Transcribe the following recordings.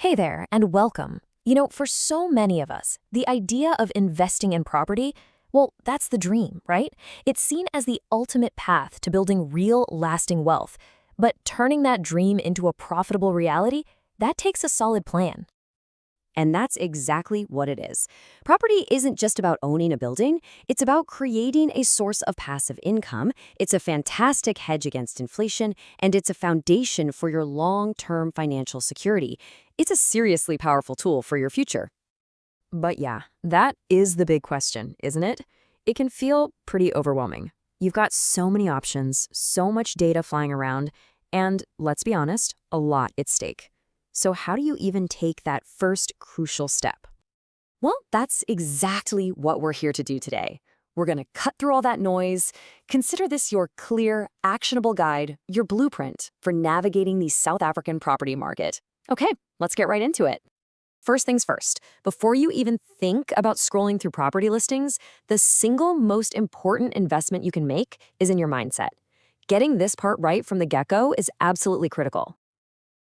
Hey there, and welcome. For so many of us, the idea of investing in property, well, that's the dream, right? It's seen as the ultimate path to building real, lasting wealth. But turning that dream into a profitable reality, that takes a solid plan. And that's exactly what it is. Property isn't just about owning a building, it's about creating a source of passive income. It's a fantastic hedge against inflation, and it's a foundation for your long-term financial security. It's a seriously powerful tool for your future. But yeah, that is the big question, isn't it? It can feel pretty overwhelming. You've got so many options, so much data flying around, and let's be honest, a lot at stake. So how do you even take that first crucial step? Well, that's exactly what we're here to do today. We're going to cut through all that noise. Consider this your clear, actionable guide, your blueprint for navigating the South African property market. Okay, let's get right into it. First things first, before you even think about scrolling through property listings, the single most important investment you can make is in your mindset. Getting this part right from the get-go is absolutely critical.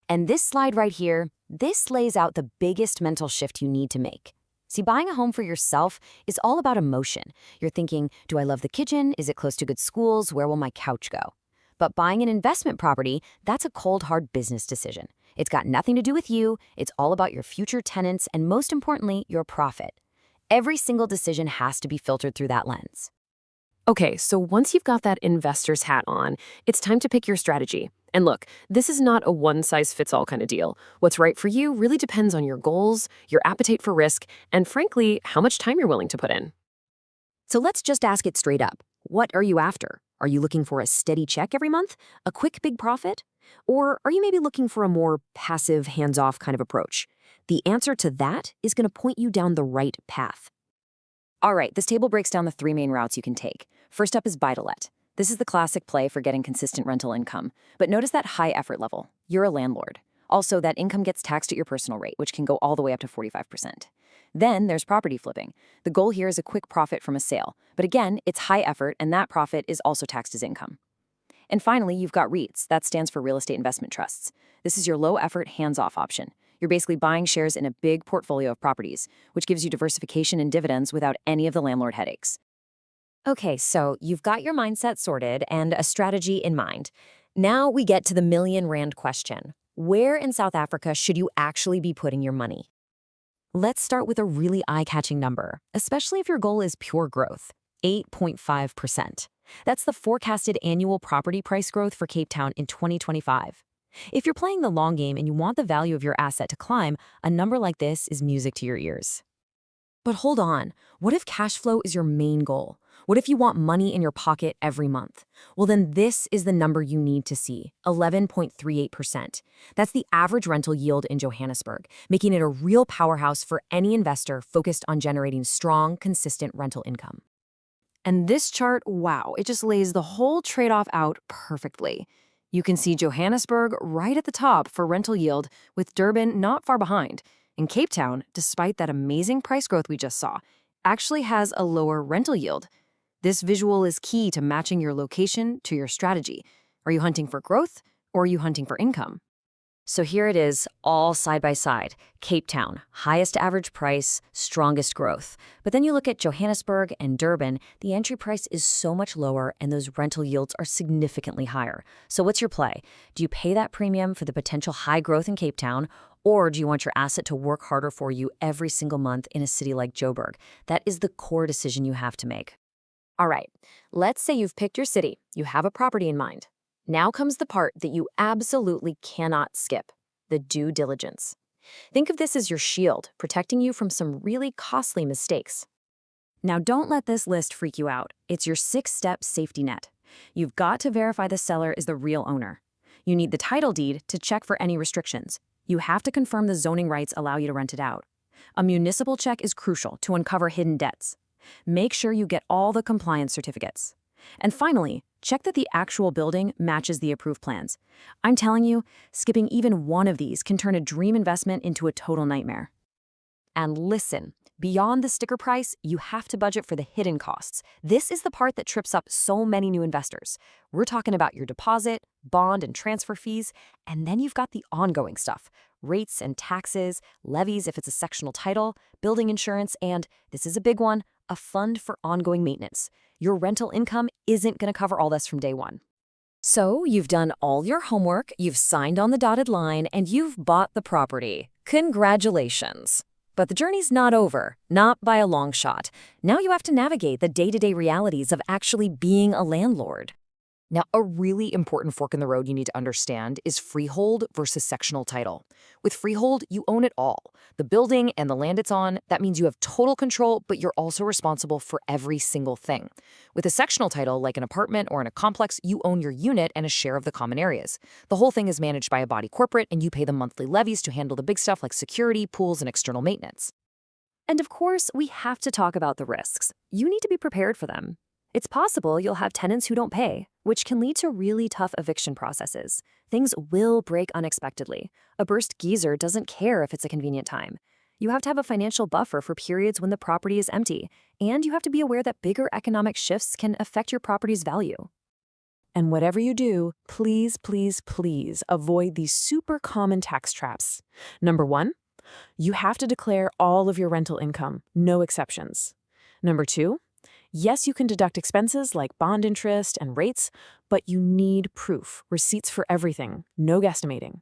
And this slide right here, this lays out the biggest mental shift you need to make. See, buying a home for yourself is all about emotion. You're thinking, do I love the kitchen? Is it close to good schools? Where will my couch go? But buying an investment property, that's a cold, hard business decision. It's got nothing to do with you. It's all about your future tenants and, most importantly, your profit. Every single decision has to be filtered through that lens. Okay, so once you've got that investor's hat on, it's time to pick your strategy. And look, this is not a one-size-fits-all kind of deal. What's right for you really depends on your goals, your appetite for risk, and frankly, how much time you're willing to put in. So let's just ask it straight up. What are you after? Are you looking for a steady check every month? A quick big profit? Or are you maybe looking for a more passive, hands-off kind of approach? The answer to that is going to point you down the right path. All right, this table breaks down the three main routes you can take. First up is buy-to-let. This is the classic play for getting consistent rental income. But notice that high effort level. You're a landlord. Also, that income gets taxed at your personal rate, which can go all the way up to 45%. Then there's property flipping. The goal here is a quick profit from a sale. But again, it's high effort, and that profit is also taxed as income. And finally, you've got REITs. That stands for real estate investment trusts. This is your low-effort, hands-off option. You're basically buying shares in a big portfolio of properties, which gives you diversification and dividends without any of the landlord headaches. Okay, so you've got your mindset sorted and a strategy in mind. Now we get to the million-rand question. Where in South Africa should you actually be putting your money? Let's start with a really eye-catching number, especially if your goal is pure growth, 8.5%. That's the forecasted annual property price growth for Cape Town in 2025. If you're playing the long game and you want the value of your asset to climb, a number like this is music to your ears. But hold on, what if cash flow is your main goal? What if you want money in your pocket every month? Well, then this is the number you need to see, 11.38%. That's the average rental yield in Johannesburg, making it a real powerhouse for any investor focused on generating strong, consistent rental income. And this chart, wow, it just lays the whole trade-off out perfectly. You can see Johannesburg right at the top for rental yield, with Durban not far behind. And Cape Town, despite that amazing price growth we just saw, actually has a lower rental yield. This visual is key to matching your location to your strategy. Are you hunting for growth, or are you hunting for income? So here it is, all side by side. Cape Town, highest average price, strongest growth. But then you look at Johannesburg and Durban, the entry price is so much lower and those rental yields are significantly higher. So what's your play? Do you pay that premium for the potential high growth in Cape Town, or do you want your asset to work harder for you every single month in a city like Joburg? That is the core decision you have to make. All right, let's say you've picked your city, you have a property in mind. Now comes the part that you absolutely cannot skip, the due diligence. Think of this as your shield, protecting you from some really costly mistakes. Now don't let this list freak you out. It's your 6-step safety net. You've got to verify the seller is the real owner. You need the title deed to check for any restrictions. You have to confirm the zoning rights allow you to rent it out. A municipal check is crucial to uncover hidden debts. Make sure you get all the compliance certificates. And finally, check that the actual building matches the approved plans. I'm telling you, skipping even one of these can turn a dream investment into a total nightmare. And listen, beyond the sticker price, you have to budget for the hidden costs. This is the part that trips up so many new investors. We're talking about your deposit, bond and transfer fees, and then you've got the ongoing stuff, rates and taxes, levies if it's a sectional title, building insurance, and, this is a big one, a fund for ongoing maintenance. Your rental income isn't going to cover all this from day one. So you've done all your homework, you've signed on the dotted line, and you've bought the property. Congratulations. But the journey's not over, not by a long shot. Now you have to navigate the day-to-day realities of actually being a landlord. Now, a really important fork in the road you need to understand is freehold versus sectional title. With freehold, you own it all. The building and the land it's on, that means you have total control, but you're also responsible for every single thing. With a sectional title, like an apartment or in a complex, you own your unit and a share of the common areas. The whole thing is managed by a body corporate, and you pay the monthly levies to handle the big stuff like security, pools, and external maintenance. And of course, we have to talk about the risks. You need to be prepared for them. It's possible you'll have tenants who don't pay, which can lead to really tough eviction processes. Things will break unexpectedly. A burst geyser doesn't care if it's a convenient time. You have to have a financial buffer for periods when the property is empty, and you have to be aware that bigger economic shifts can affect your property's value. And whatever you do, please, please, please avoid these super common tax traps. Number 1, you have to declare all of your rental income, no exceptions. Number 2, yes, you can deduct expenses like bond interest and rates, but you need proof, receipts for everything, no guesstimating.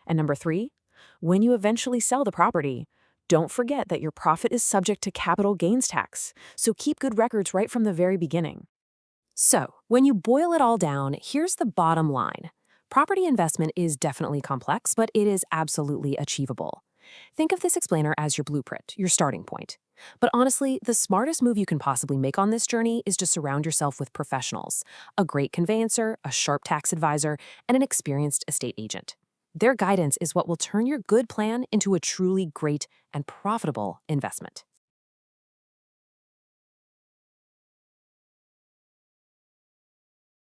And number 3, when you eventually sell the property, don't forget that your profit is subject to capital gains tax, so keep good records right from the very beginning. So, when you boil it all down, here's the bottom line. Property investment is definitely complex, but it is absolutely achievable. Think of this explainer as your blueprint, your starting point. But honestly, the smartest move you can possibly make on this journey is to surround yourself with professionals, a great conveyancer, a sharp tax advisor, and an experienced estate agent. Their guidance is what will turn your good plan into a truly great and profitable investment.